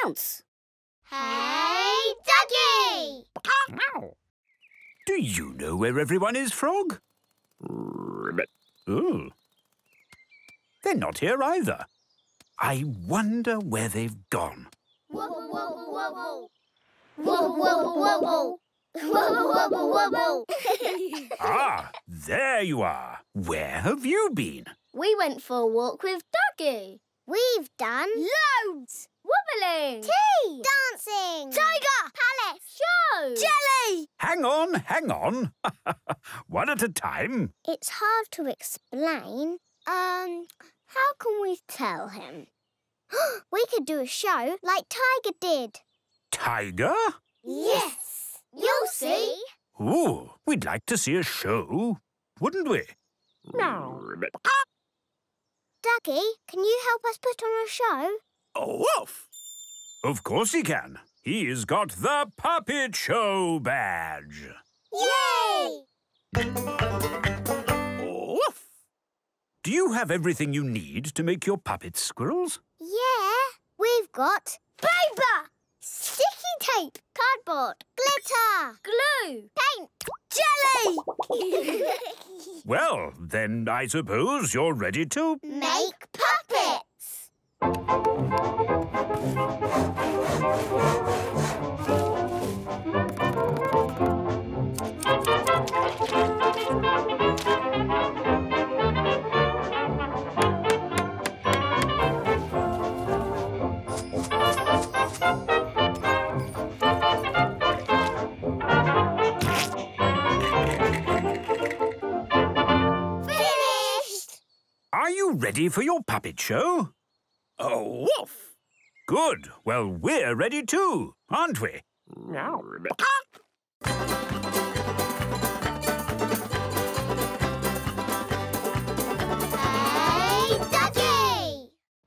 announce. Hey Duggee! Do you know where everyone is, Frog? Oh. They're not here either. I wonder where they've gone. Wobble, wobble, wobble. Wobble, wobble, wobble. Wobble, wobble, wobble. Ah, there you are. Where have you been? We went for a walk with Duggee. We've done loads. Wobbling. Tea. Dancing. Tiger. Palace. Show. Jelly. Hang on. One at a time. It's hard to explain. How can we tell him? We could do a show like Tiger did. Tiger? Yes. You'll see. Ooh, we'd like to see a show, wouldn't we? No. Duggee, can you help us put on a show? Oh, woof! Of course he can. He's got the Puppet Show badge. Yay! Woof! Do you have everything you need to make your puppets, Squirrels? Yeah, we've got paper, sticky tape, cardboard, glitter, glue, paint, jelly. Well, then I suppose you're ready to... Make puppets. Are you ready for your puppet show? Oh, woof! Good. Well, we're ready too, aren't we? No.